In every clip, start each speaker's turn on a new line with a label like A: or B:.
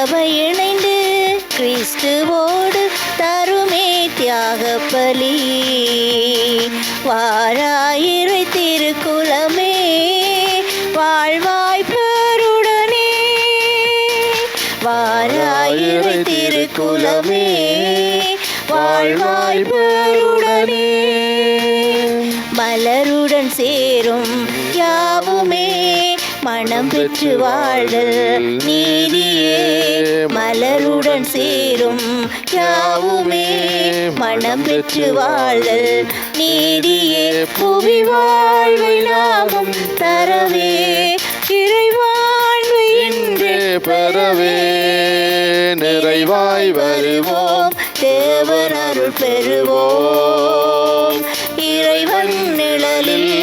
A: சபை இணைந்து கிறிஸ்துவோடு தருமே தியாக பலி. வாராயிரை திருக்குலமே வாழ்வாய் பெருடனே, வாராயிரை திருக்குலமே வாழ்வாய் பெருடனே. மலருடன் சேரும் யாவுமே மனம் பெற்று வாழ்தல் நீதியே. மலருடன் சேரும் யாவுமே மனம் பெற்று வாழ்தல் நீதியே. புவி வாழ்வை லாபம் தரவே இறைவாழ்வை இன்றே பெறவே நிறைவாய் வருவோம், தேவன் அருள் பெறுவோம். இறைவன் நிழலில்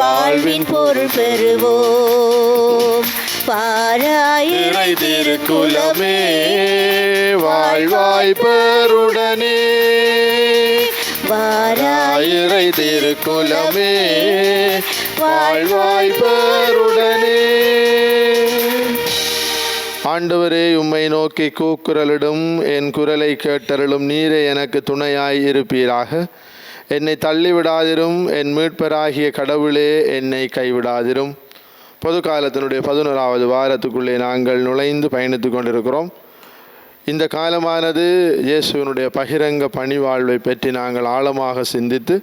A: வாழ்வின் பொருள் பெறுவோம். வாராயிரை திருக்குலமே வாழ்வாய் பெருடனே, வாராயிரை திருக்குலமே வாழ்வாய் பெருடனே. ஆண்டவரே, உம்மை நோக்கி கூக்குரலிடும் என் குரலை கேட்டருளும். நீரே எனக்கு துணையாய் இருப்பீராக. என்னை தள்ளிவிடாதிரும், என் மீட்பராகிய கடவுளே என்னை கைவிடாதிரும். பொது காலத்தினுடைய 11வது வாரத்துக்குள்ளே நாங்கள் நுழைந்து பயணித்து கொண்டிருக்கிறோம். இந்த காலமானது இயேசுவினுடைய பகிரங்க பணிவாழ்வை பற்றி நாங்கள் ஆழமாக சிந்தித்து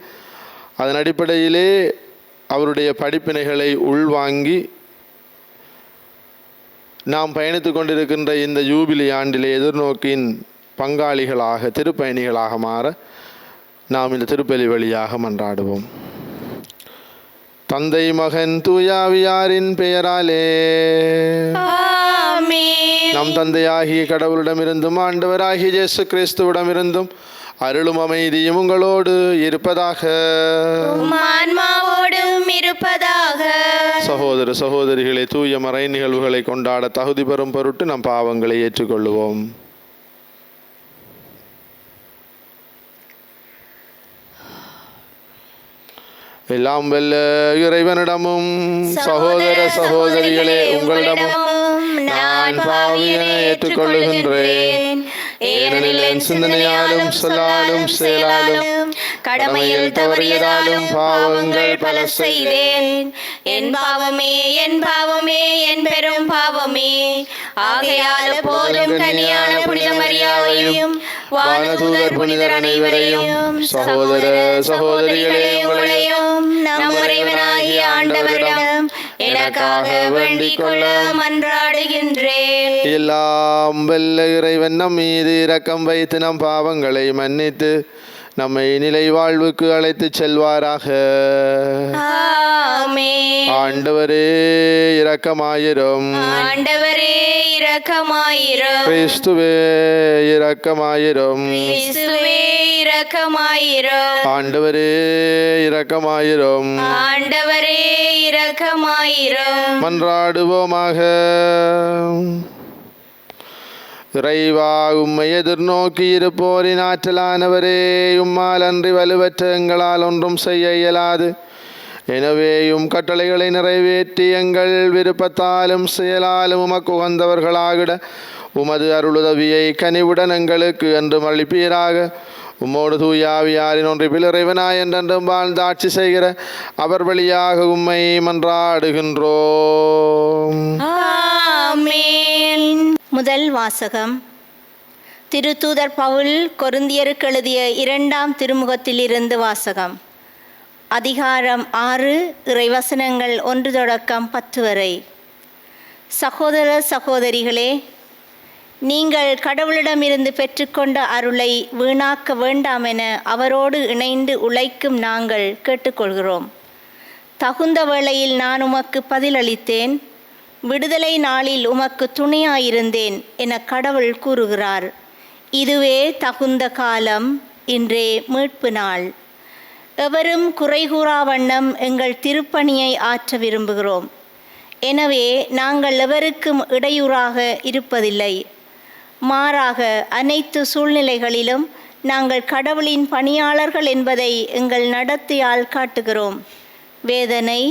A: அதன் அடிப்படையிலே அவருடைய படிப்பினைகளை உள்வாங்கி நாம் பயணித்து கொண்டிருக்கின்ற இந்த யூபிலி ஆண்டிலே எதிர்நோக்கின் பங்காளிகளாக திருப்பயணிகளாக மாற நாம் இந்த திருப்பலி வழியாக மன்றாடுவோம். தந்தை மகன் தூயாவியாரின் பெயராலே
B: ஆமென்.
A: நம் தந்தையாகிய கடவுளிடமிருந்தும் ஆண்டவராகிய இயேசு கிறிஸ்துவிடமிருந்தும் அருளும் அமைதியும் உங்களோடு இருப்பதாக.
B: ஆன்மாவோடும் இருப்பதாக.
A: சகோதர சகோதரிகளை, தூய மறை நிகழ்வுகளை கொண்டாட தகுதி பெறும் பொருட்டு நம் பாவங்களை ஏற்றுக்கொள்வோம். எல்லாம் வல்ல இறைவனிடமும் சகோதர சகோதரிகளே உங்களிடமும் நான் பாவியை ஏற்றுக்கொள்ளுகின்றேன். ஏனெனில் என் சிந்தனையாலும் சொல்லாலும் செயலாலும்
B: கடமையில் தவறியதாலும் பாவங்கள் பல செய்தேன். என் பாவமே என் பாவமே என் பெரும் பாவமே. ஆகையால் போதும் கன்னியான புனித மரியாவையும் வானதூதர் புனிதர் அனைவரையும் சகோதர சகோதரிகளே உங்களையும் நம் இறைவனாகிய ஆண்டவரிடம் எனக்காக வேண்டிக் கொள்ள மன்றாடுகின்றேன்.
A: எல்லாம் வல்ல இறைவன் நம் மீது இரக்கம் வைத்து நம் பாவங்களை மன்னித்து நம்மை நிலை வாழ்வுக்கு அழைத்து செல்வாராக.
B: ஆமென்.
A: ஆண்டவரே இரக்கமாயிரும்.
B: ஆண்டவரே இரக்கமாயிரும்.
A: கிறிஸ்துவே இரக்கமாயிரும்.
B: கிறிஸ்துவே இரக்கமாயிரும்.
A: ஆண்டவரே இரக்கமாயிரும்.
B: ஆண்டவரே இரக்கமாயிரும்.
A: மன்றாடுவோமாக. இறைவா, உம்மை எதிர்நோக்கி இருப்போரின் ஆற்றலானவரே, உம்மால் அன்றி வலுவற்ற எங்களால் ஒன்றும் செய்ய இயலாது. எனவே கட்டளைகளை நிறைவேற்றி எங்கள் விருப்பத்தாலும் செயலாலும் உமக்கு உகந்தவர்களாகிட உமது அருளுதவியை கனிவுடன் எங்களுக்கு என்றும் அளிப்பீராக. உம்மோடு தூயாவியாரின் ஒன்றில் இறைவனாய் என்றென்றும் வாழ்ந்து ஆட்சி செய்கிற அவர் வழியாக உம்மை மன்றாடுகின்றோம்.
B: ஆமென்.
C: முதல் வாசகம். திருத்தூதர் பவுல் கொரிந்தியருக்கு எழுதிய 2ஆம் திருமுகத்திலிருந்து வாசகம். அதிகாரம் 6, இறைவசனங்கள் 1 தொடக்கம் 10 வரை. சகோதர சகோதரிகளே, நீங்கள் கடவுளிடமிருந்து பெற்றுக்கொண்ட அருளை வீணாக்க வேண்டாம் என அவரோடு இணைந்து உழைக்கும் நாங்கள் கேட்டுக்கொள்கிறோம். தகுந்த வேளையில் நான் உமக்கு பதிலளித்தேன், விடுதலை நாளில் உமக்கு துணையாயிருந்தேன் என கடவுள் கூறுகிறார். இதுவே தகுந்த காலம், இன்றே மீட்பு நாள். எவரும் குறைகூறா வண்ணம் எங்கள் திருப்பணியை ஆற்ற விரும்புகிறோம். எனவே நாங்கள் எவருக்கும் இடையூறாக இருப்பதில்லை. மாறாக அனைத்து சூழ்நிலைகளிலும் நாங்கள் கடவுளின் பணியாளர்கள் என்பதை எங்கள் நடத்தையால் காட்டுகிறோம். வேதனை,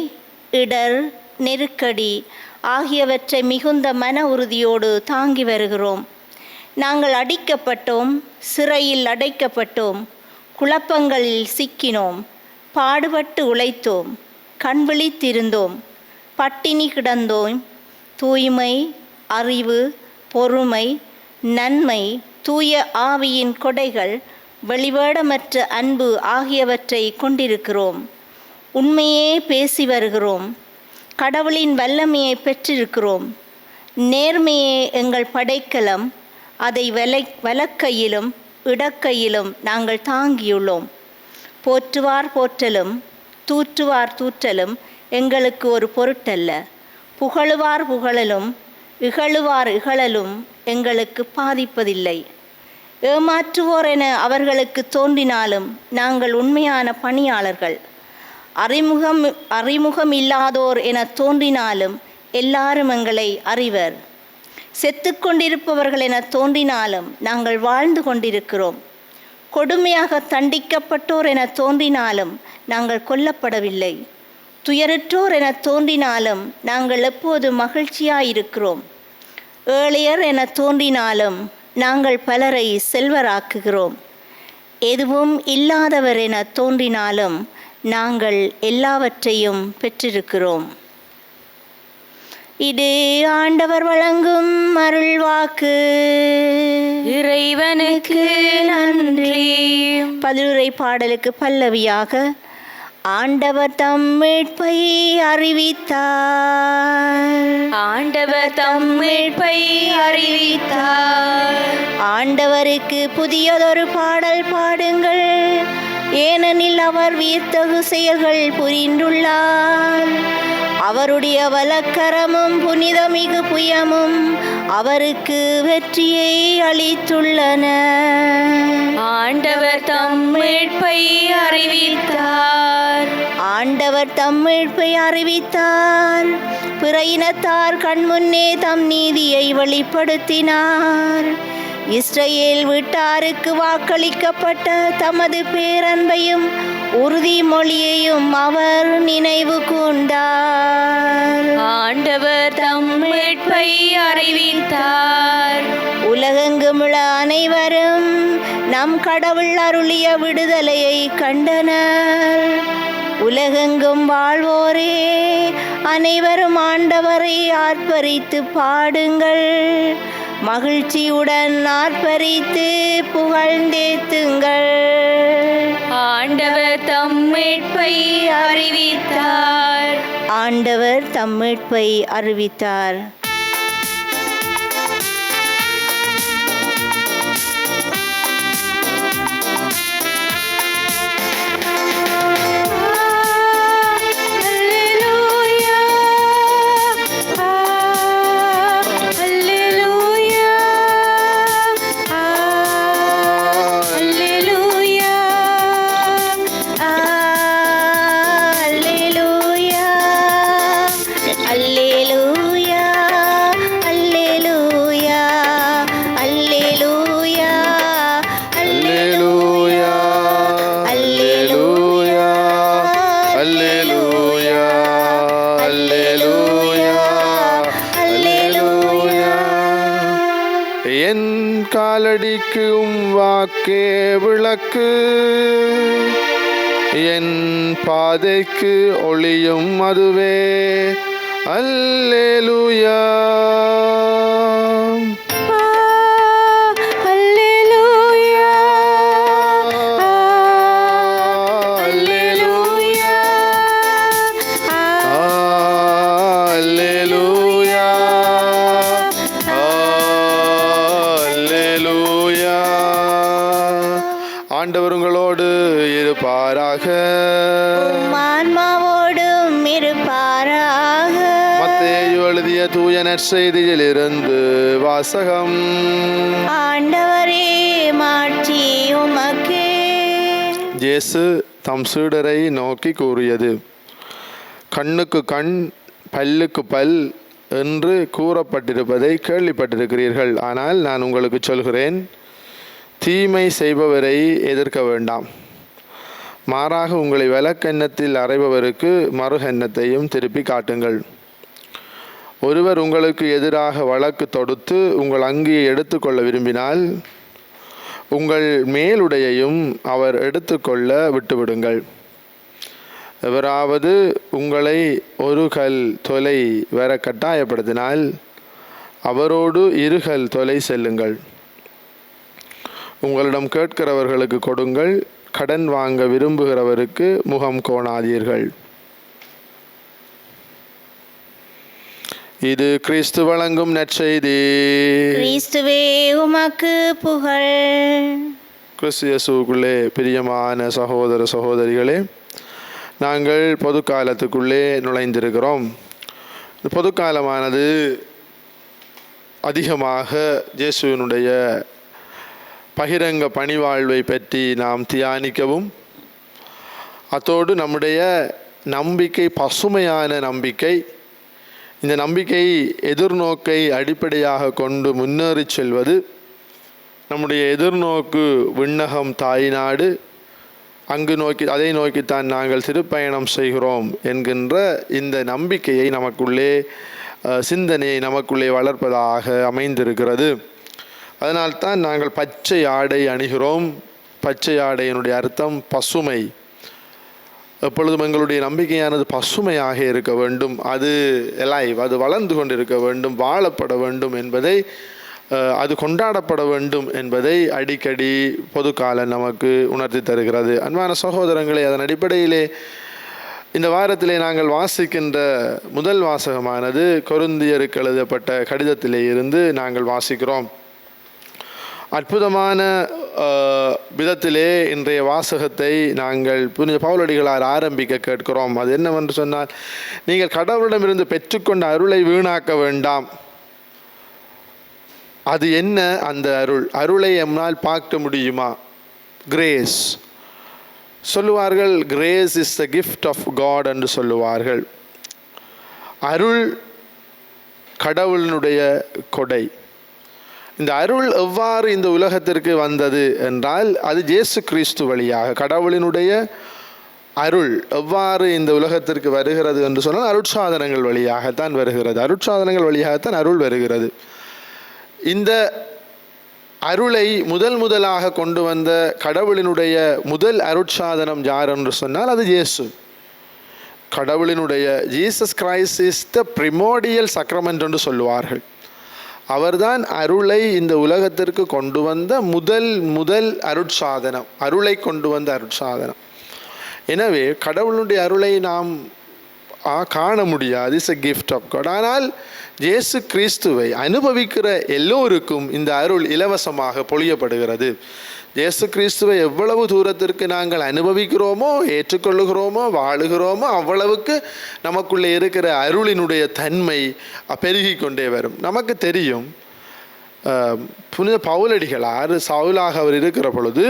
C: இடர், நெருக்கடி ஆகியவற்றை மிகுந்த மன உறுதியோடு தாங்கி வருகிறோம். நாங்கள் அடிக்கப்பட்டோம், சிறையில் அடைக்கப்பட்டோம், குழப்பங்களில் சிக்கினோம், பாடுபட்டு உழைத்தோம், கண் விழித்திருந்தோம், பட்டினி கிடந்தோம். தூய்மை, அறிவு, பொறுமை, நன்மை, தூய ஆவியின் கொடைகள், வெளிவேடமற்ற அன்பு ஆகியவற்றை கொண்டிருக்கிறோம். உண்மையே பேசி வருகிறோம். கடவுளின் வல்லமையை பெற்றிருக்கிறோம். நேர்மையே எங்கள் படைக்கலம். அதை வலக்கையிலும் இடக்கையிலும் நாங்கள் தாங்கியுள்ளோம். போற்றுவார் போற்றலும் தூற்றுவார் தூற்றலும் எங்களுக்கு ஒரு பொருட்டல்ல. புகழுவார் புகழலும் இகழுவார் இகழலும் எங்களுக்கு பாதிப்பதில்லை. ஏமாற்றுவோர் என அவர்களுக்கு தோன்றினாலும் நாங்கள் உண்மையான பணியாளர்கள். அறிமுகம் இல்லாதோர் என தோன்றினாலும் எல்லாரும் எங்களை அறிவர். செத்து கொண்டிருப்பவர்கள் என தோன்றினாலும் நாங்கள் வாழ்ந்து கொண்டிருக்கிறோம். கொடுமையாக தண்டிக்கப்பட்டோர் என தோன்றினாலும் நாங்கள் கொல்லப்படவில்லை. துயருற்றோர் என தோன்றினாலும் நாங்கள் எப்போது மகிழ்ச்சியாயிருக்கிறோம். ஏழையர் என தோன்றினாலும் நாங்கள் பலரை செல்வராக்குகிறோம். எதுவும் இல்லாதவர் என தோன்றினாலும் நாங்கள் எல்லாவற்றையும் பெற்றிருக்கிறோம். இது ஆண்டவர் வழங்கும் அருள்வாக்கு.
B: இறைவனுக்கு நன்றி.
C: பதிலுரை பாடலுக்கு பல்லவியாக ஆண்டவர் தம் மீட்பை அறிவித்தார்.
B: ஆண்டவர் தம் மீட்பை அறிவித்தார்.
C: ஆண்டவருக்கு புதியதொரு பாடல் பாடுங்கள், ஏனெனில் அவர் வியத்தகு செயல்கள் புரிந்துள்ளார். அவருடைய வலக்கரமும் புனிதமிகு புயமும் அவருக்கு வெற்றியை அளித்துள்ளன.
B: ஆண்டவர் தம் மீட்பை அறிவித்தார்.
C: ஆண்டவர் தம் மீட்பை அறிவித்தார். பிற இனத்தார் கண்முன்னே தம் நீதியை வெளிப்படுத்தினார். இஸ்ரவேல் வீட்டாருக்கு வாக்களிக்கப்பட்ட தமது பேரன்பையும் உறுதிமொழியையும் அவர் நினைவு கூர்ந்தார்.
B: ஆண்டவர் தம் மீட்பை அறிவித்தார்.
C: உலகெங்குமுள்ள அனைவரும் நம் கடவுள் அருளிய விடுதலையை கண்டனர். உலகெங்கும் வாழ்வோரே அனைவரும் ஆண்டவரை ஆர்ப்பரித்து பாடுங்கள். மகிழ்ச்சியுடன் ஆர்ப்பரித்து புகழ்ந்தேத்துங்கள்.
B: ஆண்டவர் தம் மீட்பை அறிவித்தார்.
C: ஆண்டவர் தம் மீட்பை அறிவித்தார்.
A: என் காலடிக்கும் வாக்கே விளக்கு, என் பாதைக்கு ஒளியும் அதுவே. அல்லேலூயா. ஆண்டவர் உங்களோடு இருப்பாராக.
C: ஆன்மாவோடும் இருப்பாராக.
A: மத்தேயு எழுதிய தூய நற்செய்தியிலிருந்து வாசகம்.
C: ஆண்டவரே மாட்சி உமக்கே.
A: இயேசு தம் சீடரை நோக்கி கூறியது, கண்ணுக்கு கண் பல்லுக்கு பல் என்று கூறப்பட்டிருப்பதை கேள்விப்பட்டிருக்கிறீர்கள். ஆனால் நான் உங்களுக்கு சொல்கிறேன், தீமை செய்பவரை எதிர்க்க வேண்டாம். மாறாக உங்களை வலக்கெண்ணத்தில் அறைபவருக்கு மறுகெண்ணத்தையும் திருப்பி காட்டுங்கள். ஒருவர் உங்களுக்கு எதிராக வழக்கு தொடுத்து உங்கள் அங்கியை எடுத்துக்கொள்ள விரும்பினால் உங்கள் மேலுடையையும் அவர் எடுத்துக்கொள்ள விட்டுவிடுங்கள். எவராவது உங்களை ஒரு கல் தொலை வர கட்டாயப்படுத்தினால் அவரோடு 2 கல் தொலை செல்லுங்கள். உங்களிடம் கேட்கிறவர்களுக்கு கொடுங்கள், கடன் வாங்க விரும்புகிறவருக்கு முகம் கோணாதீர்கள். இது கிறிஸ்து வழங்கும் நற்செய்தி.
C: கிறிஸ்துவே உமக்கு புகழ்.
A: கிறிஸ்து இயேசுவுக்குள்ளே பிரியமான சகோதர சகோதரிகளே, நாங்கள் பொது காலத்துக்குள்ளே நுழைந்திருக்கிறோம். பொது காலமானது அதிகமாக இயேசுவினுடைய பகிரங்க பணிவாழ்வை பற்றி நாம் தியானிக்கவும், அத்தோடு நம்முடைய நம்பிக்கை பசுமையான நம்பிக்கை, இந்த நம்பிக்கை எதிர்நோக்கை அடிப்படையாக கொண்டு முன்னேறி செல்வது, நம்முடைய எதிர்நோக்கு விண்ணகம் தாய்நாடு, அங்கு நோக்கி அதை நோக்கித்தான் நாங்கள் திருப்பயணம் செய்கிறோம் என்கின்ற இந்த நம்பிக்கையை நமக்குள்ளே சிந்தனையை நமக்குள்ளே வளர்ப்பதாக அமைந்திருக்கிறது. அதனால்தான் நாங்கள் பச்சை ஆடை அணிகிறோம். பச்சை ஆடையினுடைய அர்த்தம் பசுமை. எப்பொழுதும் எங்களுடைய நம்பிக்கையானது பசுமையாக இருக்க வேண்டும், அது எலைவ், அது வளர்ந்து கொண்டிருக்க வேண்டும், வாழப்பட வேண்டும் என்பதை, அது கொண்டாடப்பட வேண்டும் என்பதை அடிக்கடி பொது காலம் நமக்கு உணர்த்தி தருகிறது. அன்பான சகோதரங்களே, அதன் அடிப்படையிலே இந்த வாரத்திலே நாங்கள் வாசிக்கின்ற முதல் வாசகமானது கொரிந்தியருக்கு எழுதப்பட்ட கடிதத்திலே இருந்து நாங்கள் வாசிக்கிறோம். அற்புதமான விதத்திலே இன்றைய வாசகத்தை நாங்கள் புனித பவுலடிகளார் ஆரம்பிக்க கேட்கிறோம். அது என்னவென்று சொன்னால், நீங்கள் கடவுளிடமிருந்து பெற்றுக்கொண்ட அருளை வீணாக்க வேண்டாம். அது என்ன அந்த அருள்? அருளை எம்னால் பார்க்க முடியுமா? கிரேஸ் சொல்லுவார்கள். Grace is the gift of God என்று சொல்லுவார்கள். அருள் கடவுளினுடைய கொடை. இந்த அருள் எவ்வாறு இந்த உலகத்திற்கு வந்தது என்றால், அது இயேசு கிறிஸ்து வழியாக. கடவுளினுடைய அருள் எவ்வாறு இந்த உலகத்திற்கு வருகிறது என்று சொன்னால், அருட்சாதனங்கள் வழியாகத்தான் வருகிறது. அருட்சாதனங்கள் வழியாகத்தான் அருள் வருகிறது. இந்த அருளை முதலாக கொண்டு வந்த கடவுளினுடைய முதல் அருட்சாதனம் யார் என்று சொன்னால், அது இயேசு. கடவுளினுடைய Jesus Christ is the primordial sacrament என்று சொல்லுவார்கள். அவர்தான் அருளை இந்த உலகத்திற்கு கொண்டு வந்த முதல் அருட்சாதனம், அருளை கொண்டு வந்த அருட்சாதனம். எனவே கடவுளுடைய அருளை நாம் காண முடியாது. It's a gift of God. ஆனால் இயேசு கிறிஸ்துவை அனுபவிக்கிற எல்லோருக்கும் இந்த அருள் இலவசமாக பொழியப்படுகிறது. இயேசு கிறிஸ்துவை எவ்வளவு தூரத்திற்கு நாங்கள் அனுபவிக்கிறோமோ, ஏற்றுக்கொள்ளுகிறோமோ, வாழுகிறோமோ, அவ்வளவுக்கு நமக்குள்ளே இருக்கிற அருளினுடைய தன்மை பெருகி கொண்டே வரும். நமக்கு தெரியும், புனித பவுலடிகளார் சவுலாக அவர் இருக்கிற பொழுது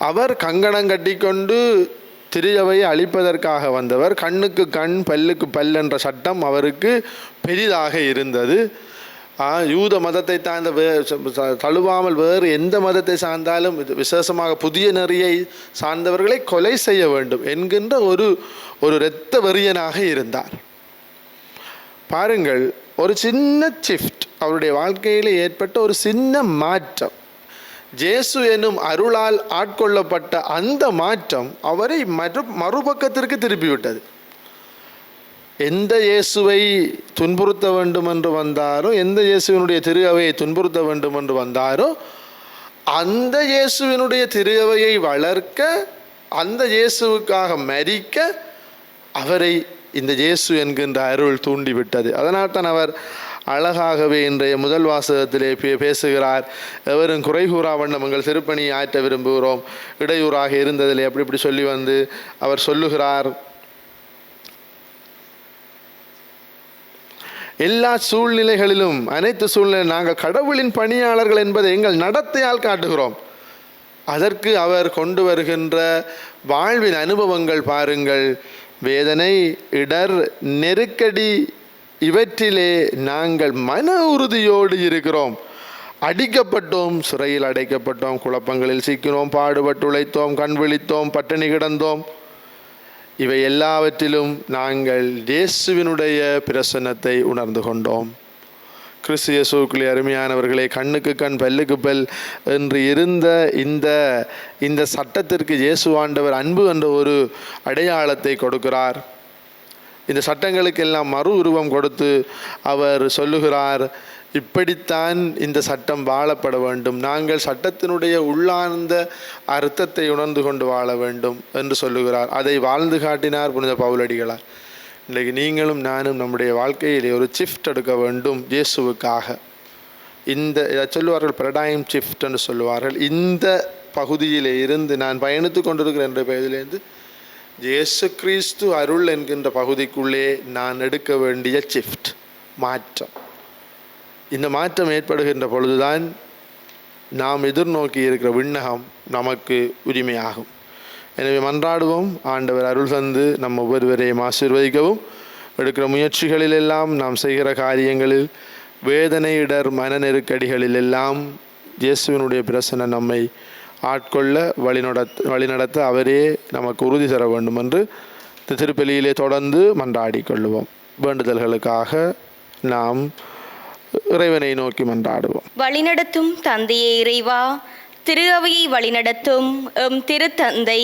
A: அவர் கங்கணம் கட்டிக்கொண்டு திருச்சபையை அழிப்பதற்காக வந்தவர். கண்ணுக்கு கண் பல்லுக்கு பல் என்ற சட்டம் அவருக்கு பெரிதாக இருந்தது. யூத மதத்தை தழுவாமல் வேறு எந்த மதத்தை சார்ந்தாலும், விசேஷமாக புதிய நெறியை சார்ந்தவர்களை கொலை செய்ய வேண்டும் என்கின்ற ஒரு இரத்த வெறியனாக இருந்தார். பாருங்கள், ஒரு சின்ன ஷிஃப்ட் அவருடைய வாழ்க்கையில் ஏற்பட்ட ஒரு சின்ன மாற்றம், இயேசு எனும் அருளால் ஆட்கொள்ளப்பட்ட அந்த மாற்றம் அவரை மறுபக்கத்திற்கு திருப்பிவிட்டது. எந்த இயேசுவை துன்புறுத்த வேண்டும் என்று வந்தாரோ, எந்த இயேசுவினுடைய திரு அவையை துன்புறுத்த வேண்டும் என்று வந்தாரோ, அந்த இயேசுவினுடைய திரு அவையை வளர்க்க, அந்த இயேசுவுக்காக மரிக்க அவரை இந்த இயேசு என்கின்ற அருள் தூண்டிவிட்டது. அதனால் தான் அவர் அழகாகவே இன்றைய முதல் வாசகத்திலே பேசுகிறார். எவரும் குறை கூறா வண்ணம் எங்கள் திருப்பணியை ஆற்ற விரும்புகிறோம், இடையூறாக இருந்ததிலே அப்படி சொல்லி வந்து அவர் சொல்லுகிறார், எல்லா சூழ்நிலைகளிலும், அனைத்து சூழ்நிலை நாங்கள் கடவுளின் பணியாளர்கள் என்பதை எங்கள் நடத்தையால் காட்டுகிறோம். அதற்கு அவர் கொண்டு வருகின்ற வாழ்வின் அனுபவங்கள் பாருங்கள். வேதனை, இடர், நெருக்கடி, இவற்றிலே நாங்கள் மன உறுதியோடு இருக்கிறோம். அடிக்கப்பட்டோம், சிறையில் அடைக்கப்பட்டோம், குழப்பங்களில் சிக்கினோம், பாடுபட்டு உழைத்தோம், கண் விழித்தோம், பட்டினி கிடந்தோம். இவை எல்லாவற்றிலும் நாங்கள் இயேசுவினுடைய பிரசன்னத்தை உணர்ந்து கொண்டோம். கிறிஸ்து இயேசுவுக்குள்ளே அருமையானவர்களே, கண்ணுக்கு கண் பல்லுக்கு பல் என்று இருந்த இந்த சட்டத்திற்கு இயேசு ஆண்டவர் அன்பு என்ற ஒரு அடையாளத்தை கொடுக்கிறார். இந்த சட்டங்களுக்கெல்லாம் மறு உருவம் கொடுத்து அவர் சொல்லுகிறார், இப்படித்தான் இந்த சட்டம் வாழப்பட வேண்டும், நாங்கள் சட்டத்தினுடைய உள்ளார்ந்த அர்த்தத்தை உணர்ந்து கொண்டு வாழ வேண்டும் என்று சொல்லுகிறார். அதை வாழ்ந்து காட்டினார் புனித பவுலடிகளார். இன்றைக்கு நீங்களும் நானும் நம்முடைய வாழ்க்கையிலே ஒரு ஷிஃப்ட் எடுக்க வேண்டும் இயேசுவுக்காக. இதை சொல்லுவார்கள் பெரடைம் ஷிஃப்ட் என்று சொல்லுவார்கள். இந்த பகுதியிலே இருந்து நான் பயணித்து கொண்டிருக்கிறேன் என்ற பகுதியிலேருந்து இயேசு கிறிஸ்து அருள் என்கின்ற பகுதிக்குள்ளே நான் எடுக்க வேண்டிய ஷிஃப்ட், மாற்றம். இந்த மாற்றம் ஏற்படுகின்ற பொழுதுதான் நாம் எதிர்நோக்கி இருக்கிற விண்ணகம் நமக்கு உரிமையாகும். எனவே மன்றாடுவோம், ஆண்டவர் அருள் தந்து நம்ம ஒவ்வொருவரையும் ஆசீர்வதிக்கவும், எடுக்கிற முயற்சிகளிலெல்லாம் நாம் செய்கிற காரியங்களில் வேதனையிடர் மன நெருக்கடிகளிலெல்லாம் இயேசுவினுடைய பிரசன்னம் நம்மை ஆட்கொள்ள வழிநடத்த அவரே நமக்கு உறுதி தர வேண்டும் என்று இந்த திருப்பலியிலே தொடர்ந்து மன்றாடி கொள்ளுவோம். வேண்டுதல்களுக்காக நாம் இறைவனை நோக்கி மன்றாடுவோம்.
B: வழிநடத்தும் தந்தையே இறைவா, திரு அவையை வழிநடத்தும் திருத்தந்தை,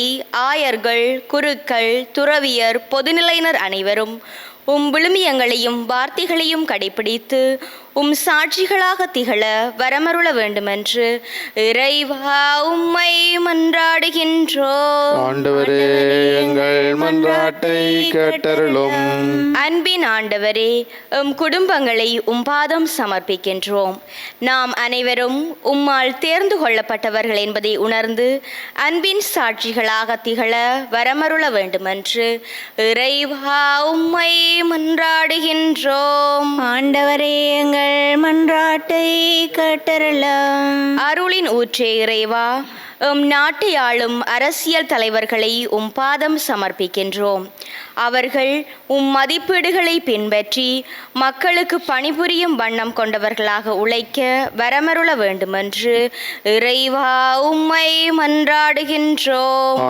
B: ஆயர்கள், குருக்கள், துறவியர், பொதுநிலையினர் அனைவரும் விழுமியங்களையும் வார்த்தைகளையும் கடைபிடித்து சாட்சிகளாக திகழ வரமருள வேண்டுமென்று இறைவா உம்மை மன்றாடுகின்றோம்.
A: ஆண்டவரே, எங்கள் மன்றாட்டை கேட்டருளும்.
B: அன்பின் ஆண்டவரே, குடும்பங்களை பாதம் சமர்ப்பிக்கின்றோம். நாம் அனைவரும் உம்மால் தேர்ந்து கொள்ளப்பட்டவர்கள் என்பதை உணர்ந்து அன்பின் சாட்சிகளாக திகழ வரமருள வேண்டுமென்று இறைவா உம்மை மன்றாடுகின்றோம்.
C: ஆண்டவரே, எங்கள் மன்றாட்டை கேட்டருளும்.
B: அருளின் ஊற்றே இறைவா, நாட்டை ஆளும் அரசியல் தலைவர்களை பாதம் சமர்ப்பிக்கின்றோம். அவர்கள் மதிப்பீடுகளை பின்பற்றி மக்களுக்கு பணிபுரியும் வண்ணம் கொண்டவர்களாக உழைக்க வரமருள வேண்டுமென்று இறைவா உம்மை மன்றாடுகின்றோம்.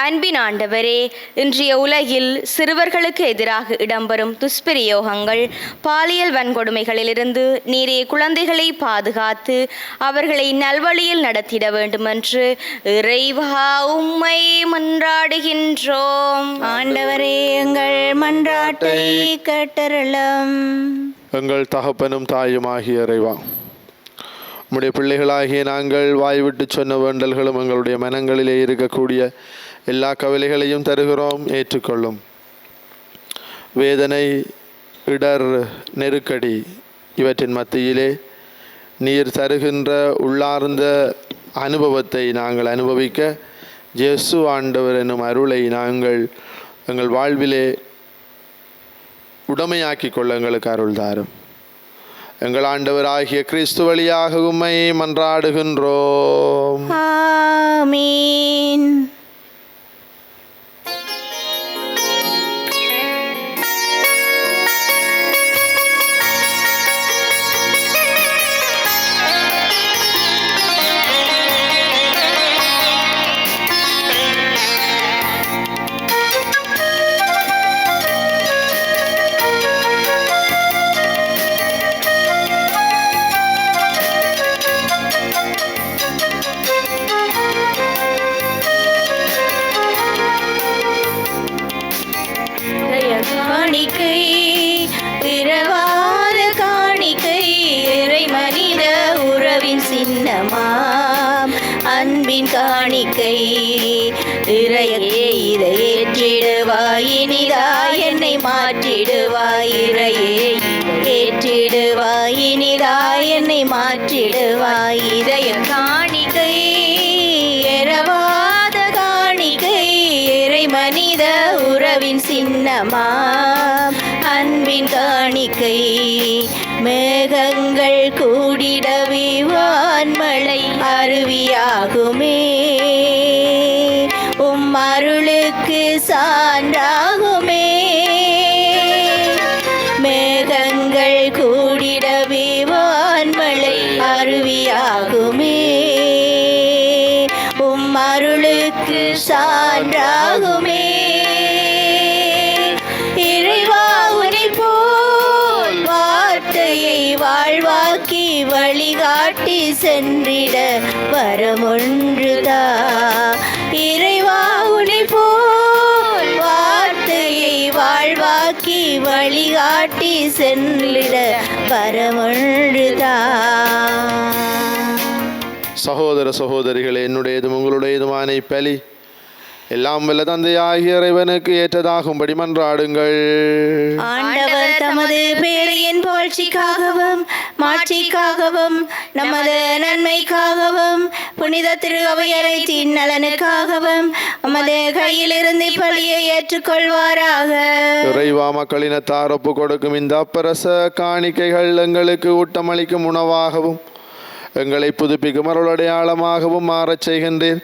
B: அன்பின் ஆண்டவரே, இன்றைய உலகில் சிறுவர்களுக்கு எதிராக இடம்பெறும் துஷ்பிரயோகங்கள், பாலியல் வன்கொடுமைகளிலிருந்து நீரே குழந்தைகளை பாதுகாத்து அவர்களை நல்வழியில் நடத்திட வேண்டுமென்று இறைவா உம்மை மன்றாடுகின்றோம்.
C: ஆண்டவரே, எங்கள் மன்றாட்டை கேட்டருளும்.
A: எங்கள் தகப்பனும் தாயுமாகிய இறைவா, உம்முடைய பிள்ளைகளாகிய நாங்கள் வாய்விட்டு சொன்ன வேண்டல்களும் எங்களுடைய மனங்களிலே இருக்கக்கூடிய எல்லா கவலைகளையும் தருகிறோம், ஏற்றுக்கொள்ளும். வேதனை, இடர், நெருக்கடி இவற்றின் மத்தியிலே நீர் தருகின்ற உள்ளார்ந்த அனுபவத்தை நாங்கள் அனுபவிக்க இயேசு ஆண்டவர் என்னும் அருளை நாங்கள் எங்கள் வாழ்விலே உடமையாக்கி கொள்ள எங்களுக்கு அருள் தாரும். எங்கள் ஆண்டவர் ஆகிய கிறிஸ்து வழியாக உம்மை மன்றாடுகின்றோம்.
C: ஆமீன். காணிக்கை, பிறவாத காணிக்கை, இறை மனித உறவின் சின்னமாம் அன்பின் காணிக்கை. இறையே இதை ஏற்றிடுவாய், இனிதாய் என்னை மாற்றிடுவாய். இறையே இதை ஏற்றிடுவாய், இனிதாய் என்னை மாற்றிடுவாய். இதய காணிக்கை, இரவாத காணிக்கை, இறை மனித உறவின் சின்னமாம் அன்பின் காணிக்கை. மேகங்கள் கூடிடவே வான்மழை அருவியாகுமே, அருளுக்கு சான்றாகுமே. மேகங்கள் கூடிடவே வான்மழை அருவியாகுமே, அருள் அருளுக்கு சான்றாகுமே. இறைவா உனை போல் வார்த்தையை வாழ்வாக்கி வழிகாட்டி சென்றிட வரமொன்றுதா. இறைவா உனை போல் வார்த்தையை வாழ்வாக்கி வழிகாட்டி சென்றிட வரமொன்றுதா.
A: சகோதர சகோதரிகளே, என்னுடையதும் உங்களுடையதுமான இப்பலி எல்லாம் வல்ல தந்தையாகிய இறைவனுக்கு ஏற்றதாகும்படி மன்றாடுங்கள்.
C: ஆண்டவர் தமது பேரின் புகழ்ச்சிக்காகவும் மாட்சிக்காகவும் நமது நன்மைக்காகவும் புனித திரு அவையரத்தின் நலனுக்காகவும் நமது கையிலிருந்து பலியை ஏற்றுக்கொள்வாராக.
A: இறைவா, மக்களினத்தார் ஒப்பு கொடுக்கும் இந்த அப்பரச காணிக்கைகள் எங்களுக்கு ஊட்டமளிக்கும் உணவாகவும் எங்களை புதுப்பிக்கும் அருளடையாளமாகவும் மாறச் செய்கின்றேன்.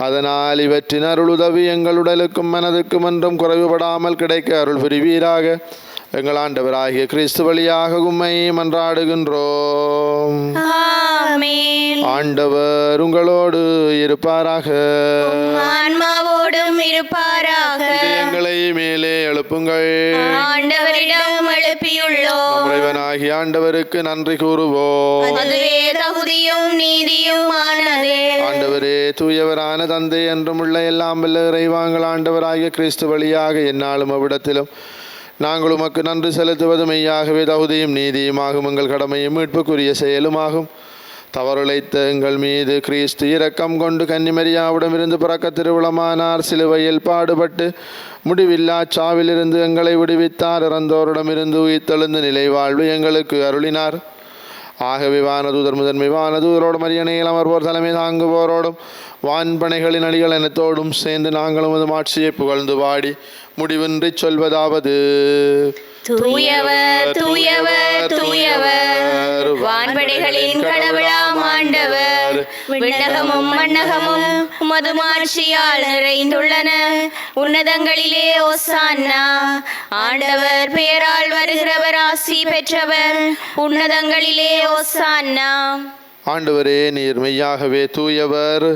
A: அதனால் இவற்றின் அருளுதவி எங்கள் உடலுக்கும் மனதுக்கும் என்றும் குறைவுபடாமல் கிடைக்க அருள் புரிவீராக. எங்கள் ஆண்டவராகிய கிறிஸ்து வழியாக உம்மை மன்றாடுகின்றோம்.
C: ஆமென்.
A: ஆண்டவர் உங்களோடு இருப்பாராக.
C: ஆன்மாவோடும் இருப்பாராக.
A: எங்களை மேலே எழுப்புங்கள்.
C: ஆண்டவரிடம் எழுப்பியுள்ளோம்.
A: இறைவனாகிய ஆண்டவருக்கு நன்றி கூறுவோம்.
C: அதுவே தகுதியும் நீதியுமானதே.
A: ஆண்டவரே, தூயவரான தந்தை என்றும் உள்ள எல்லாம் வல்ல இறைவாங்கள் ஆண்டவராகிய கிறிஸ்து வழியாக எந்நாளும் அவ்விடத்திலும் நாங்கள் உமக்கு நன்றி செலுத்துவது மெய்யாகவே தகுதியும் நீதியுமாகும், எங்கள் கடமையும் மீட்புக்குரிய செயலுமாகும். தவறுழைத்த எங்கள் மீது கிறிஸ்து இரக்கம் கொண்டு கன்னிமரியாவிடமிருந்து பிறக்க திருவிழமானார். சிலுவையில் பாடுபட்டு முடிவில்லா சாவிலிருந்து எங்களை விடுவித்தார். இறந்தோரிடமிருந்து உயிர்த்தெழுந்து நிலை வாழ்வு எங்களுக்கு அருளினார். ஆகவே வானதூதர் முதன்மை வானதூதரோடு மரியணையில் அமர்வோர் தலைமை தாங்குவோரோடும் வான்பனைகளின் அடிகள் எனத்தோடும் சேர்ந்து நாங்களும் அது மாட்சியை புகழ்ந்து பாடி முடிவின்றி சொல்வதாவது:
C: தூயவர் தூயவர் தூயவர், வான்படைகளின் கடவுளாம் ஆண்டவர். விண்ணகமும் மண்ணகமும் உமது மாட்சியால் நிறைந்துள்ளன. உன்னதங்களிலே ஓசான்னா. ஆண்டவர் பெயரால் வருகிறவர் ஆசி பெற்றவர். உன்னதங்களிலே ஓசான்னா.
A: ஆண்டவரே, நீர் மெய்யாகவே தூயவர்,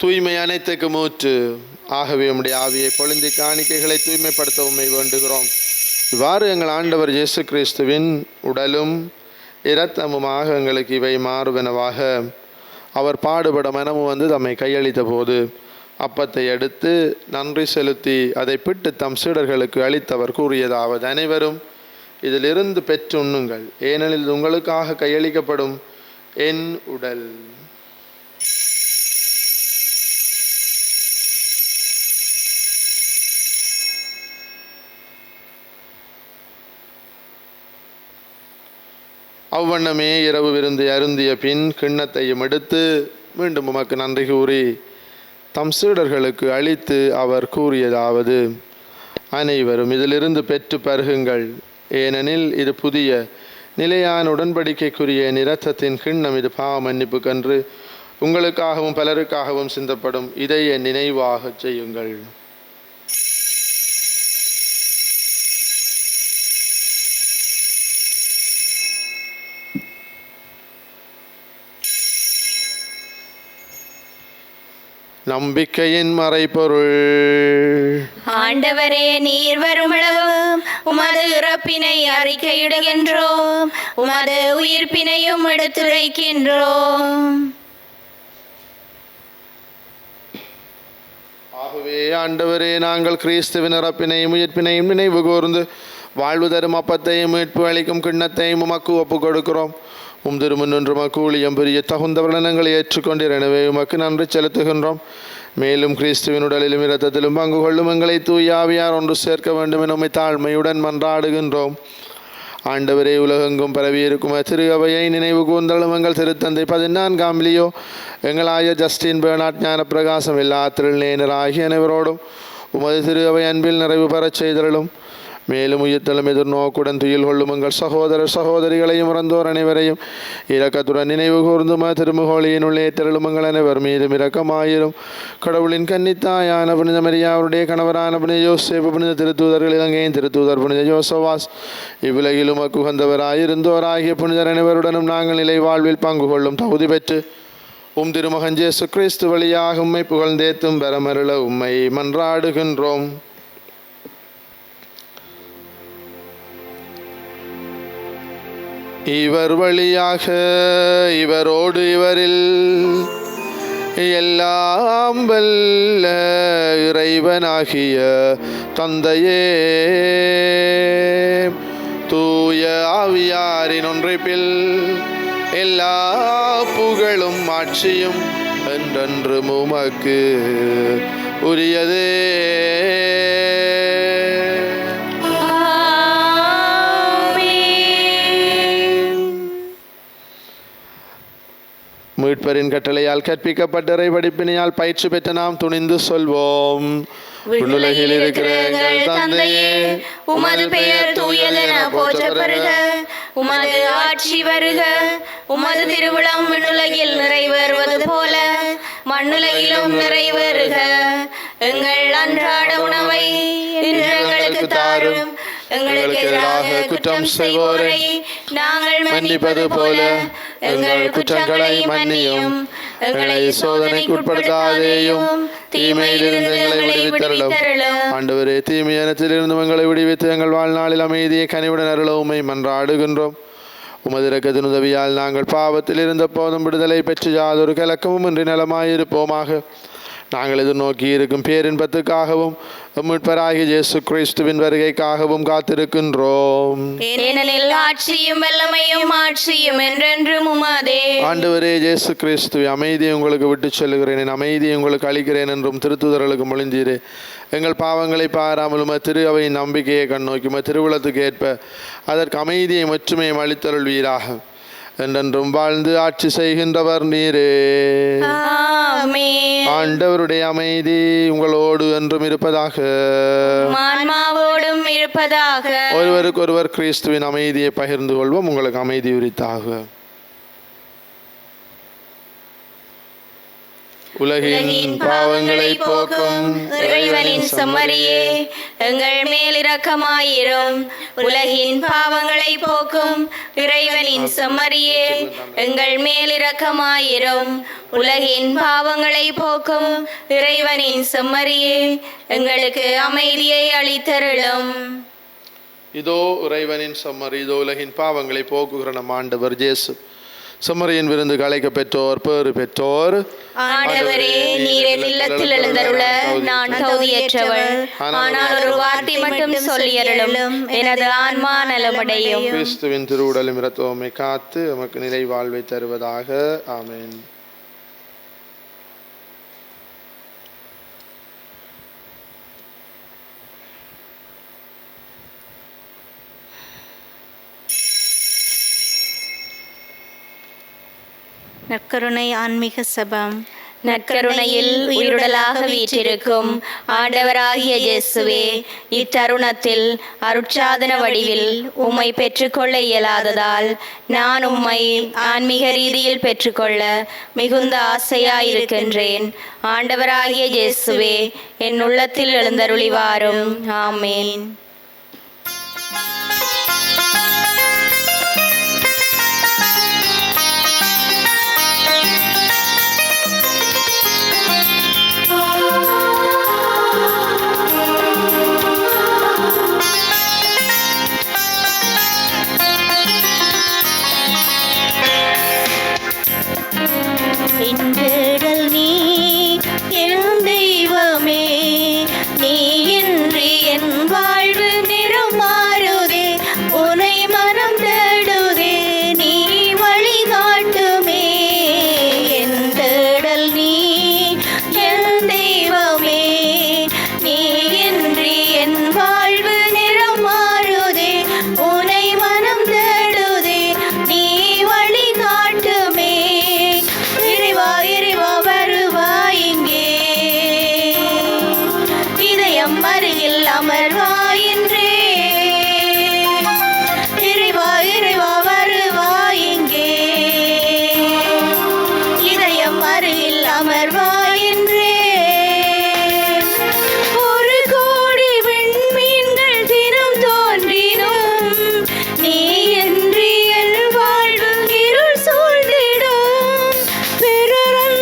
A: தூய்மை அனைத்துக்கு மூற்று. ஆகவே உம்முடைய ஆவியை பொழிந்து காணிக்கைகளை தூய்மைப்படுத்த உம்மை வேண்டுகிறோம். இவ்வாறு எங்கள் ஆண்டவர் இயேசு கிறிஸ்துவின் உடலும் இரத்தமுமாக எங்களுக்கு இவை மாறுவனவாக அவர் பாடுபட மனமும் வந்து தம்மை கையளித்த போது அப்பத்தை எடுத்து நன்றி செலுத்தி அதை பிட்டு தம் சீடர்களுக்கு அளித்தவர் கூறியதாவது: அனைவரும் இதிலிருந்து பெற்று உண்ணுங்கள், ஏனெனில் உங்களுக்காக கையளிக்கப்படும் என் உடல். அவ்வண்ணமே இரவு விருந்து அருந்திய பின் கிண்ணத்தையும் எடுத்து மீண்டும் உமக்கு நன்றி கூறி தம் சீடர்களுக்கு அளித்து அவர் கூறியதாவது: அனைவரும் இதிலிருந்து பெற்று பருகுங்கள், ஏனெனில் இது புதிய நிலையான உடன்படிக்கைக்குரிய இரத்தத்தின் கிண்ணம். இது பாவ மன்னிப்புக்கன்று உங்களுக்காகவும் பலருக்காகவும் சிந்தப்படும். இதை என் நினைவாக செய்யுங்கள். நம்பிக்கையின் மறைபொருள்.
C: ஆண்டவரே, நீர் வருமளவும் உமது இறப்பினை அறிக்கையிடுகின்றோம், உமது உயிர்ப்பினையும் எடுத்துரைக்கின்றோம்.
A: ஆகவே ஆண்டவரே, நாங்கள் கிறிஸ்துவின் இறப்பினையும் உயிர்ப்பினையும் நினைவு கூர்ந்து வாழ்வு தரும் அப்பத்தையும் மீட்பு அளிக்கும் கிண்ணத்தையும் உமக்கு ஒப்பு கொடுக்கிறோம். உம் திருமுன்னின்று உமக்கு ஊழியம் புரிய தகுந்த வளனங்களை ஏற்றுக்கொண்டீர். எனவே உமக்கு நன்றி செலுத்துகின்றோம். மேலும் கிறிஸ்துவின் உடலிலும் இரத்தத்திலும் பங்கு கொள்ளும் எங்களை தூய ஆவியார் ஒன்று சேர்க்க வேண்டும் என உம்மை தாழ்மையுடன் மன்றாடுகின்றோம். ஆண்டவரே, உலகெங்கும் பரவியிருக்கும் திரு அவையை நினைவு கூர்ந்தளும் எங்கள் திருத்தந்தை 14ஆம் லியோ, எங்கள் ஆயர் ஜஸ்டின் பெர்னாட், ஞான பிரகாசம், எல்லா திருநேனர் ஆகிய அனைவரோடும் உமது திரு அவை அன்பில் நிறைவு பெறச் செய்தலும். மேலும் உயிர்த்தலும் எதிர்நோக்குடன் துயில் கொள்ளும் எங்கள் சகோதரர் சகோதரிகளையும் இறந்தோர் அனைவரையும் இரக்கத்துடன் நினைவு கூர்ந்துமா திருமுகோளியினுள்ளே ஏற்றலும் எங்கள் அனைவர் மீதும் இரக்கமாயிரும். கடவுளின் கன்னித்தாயான புனித மரியாவுடைய கணவரான புனித யோசேப்பு, புனித திருத்தூதர்கள், இலங்கையின் திருத்தூதர் புனித யோசவாஸ், இவ்வுலகிலும் உகந்தவராயிருந்தோராகிய புனிதர் அனைவருடனும் நாங்கள் நிலை வாழ்வில் பங்கு கொள்ளும் தகுதி பெற்று உம் திருமகன் இயேசு கிறிஸ்து வழியாக உம்மை புகழ்ந்தேத்தும் பெறமருள உம்மை மன்றாடுகின்றோம். இவர் வழியாக இவரோடு இவரில் எல்லாம் வல்ல இறைவனாகிய தந்தையே, தூய ஆவியாரின் ஒன்றிப்பில் எல்லா புகழும் ஆட்சியும் என்றென்றும் உமக்கு உரியதே. மீட்பரின் கட்டளையால் கற்பிக்கப்பட்ட இறை படிப்பினையால் பயிற்சி பெற்ற நாம் துணிந்து சொல்வோம்.
C: விண்ணுலகில் இருக்கிற எங்கள் தந்தையே, உமது பெயர் தூயதென போற்றப் பெறுக. உமது ஆட்சி வருக. உமது திருவிழம் விண்ணுலகில் நிறைவேறுவது போல மண்ணுலகிலும் நிறைவேறுக. எங்கள் அன்றாட உணவை இன்று எங்களுக்கு தாரும். எங்களுக்கு எதிராக குற்றம் செய்வோரை நாங்கள் மன்னிப்பது போல எங்கள் குற்றங்களை மன்னியும். எங்களை சோதனைக்கு உட்படுத்தாதேயும், தீமையிலிருந்து எங்களை விடுவித்தருளும்.
A: ஆண்டவரே, தீமையினத்திலிருந்து எங்களை விடுவித்து எங்கள் வாழ்நாளில் அமைதியை கனிவுடன் அருள உம்மை மன்றாடுகின்றோம். உமது இரக்கத்தின் உதவியால் நாங்கள் பாவத்தில் இருந்த போதும் விடுதலை பெற்று யாதொரு கலக்கமும் இன்றி நலமாயிருப்போமாக. நாங்கள் எதிர்நோக்கி இருக்கும் பேரின்பத்துக்காகவும் மீட்பராகிய இயேசு கிறிஸ்துவின் வருகைக்காகவும் காத்திருக்கின்றோம்.
C: ஏனெனில் ஆட்சியும் வல்லமையும் மாட்சியும் என்றென்றும் உமதே.
A: ஆண்டவரே இயேசு கிறிஸ்துவை, அமைதியை உங்களுக்கு விட்டு செல்கிறேன், என் அமைதியை உங்களுக்கு அளிக்கிறேன் என்றும் திருத்துதர்களுக்கு மொழிந்தீரே. எங்கள் பாவங்களை பாராமல் உமது திரு அவையின் நம்பிக்கையை கண்ணோக்கி உமது திருவுளத்துக்கு ஏற்ப அதற்கு அமைதியை மற்றுமையும் அளித்தருள்வீராக. என்றென்றும் வாழ்ந்து ஆட்சி செய்கின்றவர் நீரே.
C: ஆமென்.
A: ஆண்டவருடைய அமைதி உங்களோடு என்றும் இருப்பதாக.
C: ஆன்மாவோடும் இருப்பதாக.
A: ஒருவருக்கொருவர் கிறிஸ்துவின் அமைதியை பகிர்ந்து கொள்வோம். உங்களுக்கு அமைதி உரித்தாக. உலகின் பாவங்களை போக்கும்
C: இறைவனின் செம்மறியே, எங்கள் மேல் இரக்கமாயிரும். உலகின் பாவங்களை போக்கும் இறைவனின் செம்மறியே, எங்கள் மேல் இரக்கமாயிரும். உலகின் பாவங்களை போக்கும் இறைவனின் செம்மறியே, எங்களுக்கு அமைதியை அளித்தருளும்.
A: இதோ இறைவனின் செம்மறி, இதோ உலகின் பாவங்களை போக்குகிற நம் ஆண்டவர் இயேசு. செம்மறியின் விருந்து அழைக்க பெற்றோர் பேறு பெற்றோர்.
C: ஆண்டவரே, நீர் என் இல்லத்தில் எழுந்தருள நான் தகுதியற்றவள். ஆனால் ஒரு வார்த்தை மட்டும் சொல்லியருளும், எனது ஆன்மா நலமடையும்.
A: கிறிஸ்துவின் திருவுடலும் இரத்தமுமே காத்து நமக்கு நிலை வாழ்வை தருவதாக. ஆமென்.
C: நற்கருணை ஆன்மீக சபம். நற்கருணையில் உயிருடலாக வீற்றிருக்கும் ஆண்டவராகிய இயேசுவே, இத்தருணத்தில் அருட்சாதன வடிவில் உம்மை பெற்றுக்கொள்ள இயலாததால் நான் உம்மை ஆன்மீக ரீதியில் பெற்றுக்கொள்ள மிகுந்த ஆசையாயிருக்கின்றேன். ஆண்டவராகிய இயேசுவே, என் உள்ளத்தில் எழுந்தருளி வாரும். ஆமேன். தேடல் நீ என் தெய்வமே, நீ இன்றி என் வாழ்வு நிறம் மாறுதே. உனை மனம் தேடுதே, நீ வழிகாட்டுமே. என் தேடல் நீ என் தெய்வமே, நீ இன்றி என் வாழ்வு நிறம் மாறுதே. உனை மனம் தேடுதே, நீ வழிகாட்டுமே. இறைவா இறைவா வருவாய் இங்கே, இதயம் அருகில் அமர்வாய் என்றே. இறைவா இறைவா வருவாய் இங்கே, இதயம் அருகில் அமர்வாய் என்றே. ஒரு கோடி விண்மீன்கள் தினம் தோன்றினும், நீ இன்றி என் வாழ்வு இருள் சூழ்ந்திடும். பிறரன்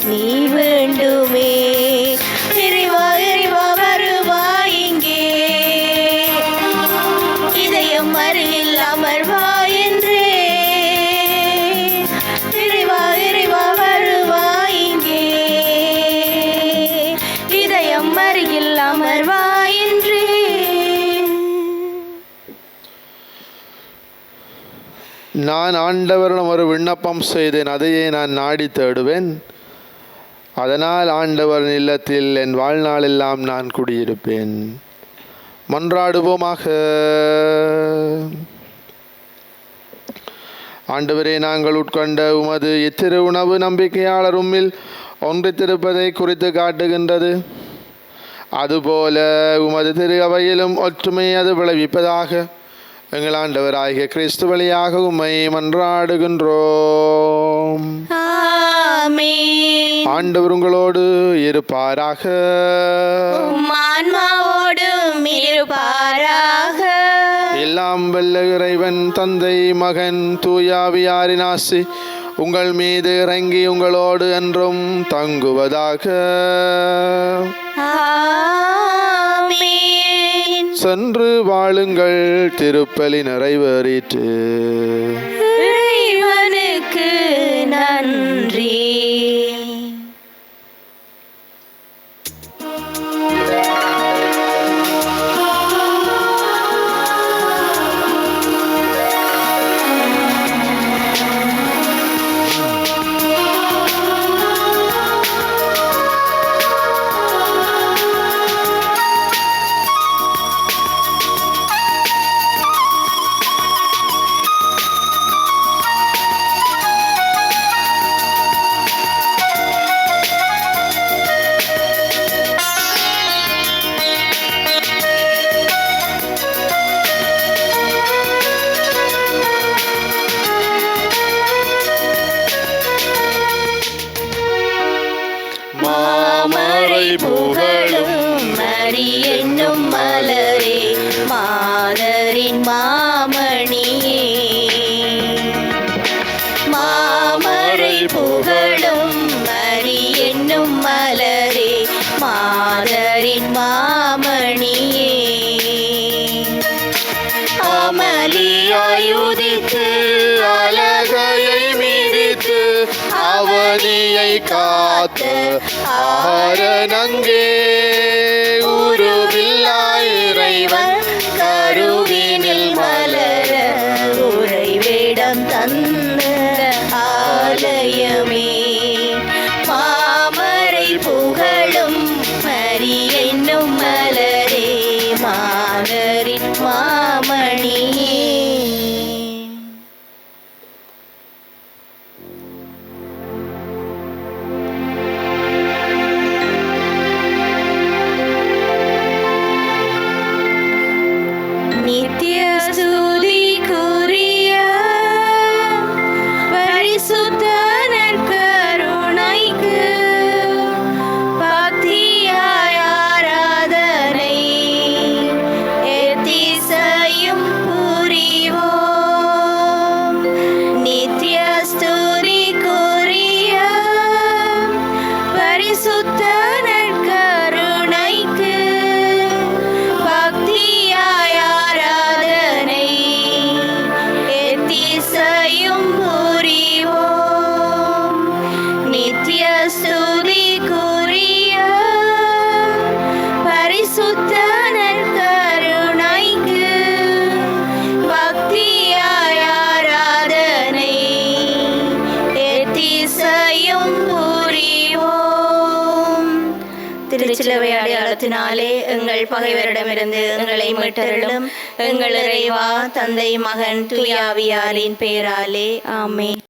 C: நீ வேண்டுமே. இறைவா இறைவா வருவாய் இங்கே, இதயம் அருகில் அமர்வாய் என்றே. இறைவா இறைவா வருவாய் இங்கே, இதயம் அருகில் அமர்வாய் என்றே.
A: நான் ஆண்டவரிடம் ஒரு விண்ணப்பம் செய்தேன், அதையே நான் நாடி தேடுவேன். அதனால் ஆண்டவரின் இல்லத்தில் என் வாழ்நாளெல்லாம் நான் குடியிருப்பேன். மன்றாடுவோமாக. ஆண்டவரே, நாங்கள் உட்கொண்ட உமது இத்திரு உணவு நம்பிக்கையாளர் உம்மில் ஒன்றித்திருப்பதை குறித்து காட்டுகின்றது. அதுபோல உமது திரு அவையிலும் ஒற்றுமை அது விளைவிப்பதாக எங்கள் ஆண்டவராகிய கிறிஸ்து வழியாக உம்மை மன்றாடுகின்றோம்.
C: ஆமென்.
A: ஆண்டவர் உங்களோடு இருப்பாராக.
C: உம் ஆன்மாவோடும் இருப்பாராக.
A: எல்லாம் வல்ல இறைவன் தந்தை மகன் தூயாவியாரின் ஆசி உங்கள் மீது இறங்கி உங்களோடு என்றும் தங்குவதாக.
C: ஆமென்.
A: சென்று வாழுங்கள், திருப்பலி நிறைவேறிற்று.
C: இறைவனுக்கு நன்றி. புகழும் மரி என்னும் மலரே, மாதரின் மாமணியே. மாமரை புகழும் மரி என்னும் மலரே, மாதரின் மாமணியே. அமளியாயுதித்து அழகையை மிதித்து அவனியை காத்த ஆரணங்கே, உருவில்லாயிறைவன் கருவினில் மலர உறைவிடம் தந்த ஆலயமே. மாமரை புகழும் மரி என்னும் மலரே, மாதரின் மாமணியே. நித்திய ஸ்துதிக்குரிய பரிசுத்த நற்கருணைக்கு பக்தியாய் ஆராதனை எத்திசையும் புரிவோம். நித்திய ஸ்துதிக்குரிய பரிசுத்த நற்கருணைக்கு பக்தியாய் ஆராதனை எத்திசையும் புரிவோம். நித்திய ஸ்துதிக்குரிய பரிசுத்த நற்கருணைக்கு பக்தியாய் ஆராதனை எத்திசையும் புரிவோம். திருச்சிலுவை அடையாளத்தினாலே எங்கள் பகைவரிடமிருந்து எங்களை மீட்டருளும். எங்கள் இறைவா, தந்தை மகன் தூயாவியாரின் பெயராலே ஆமென்.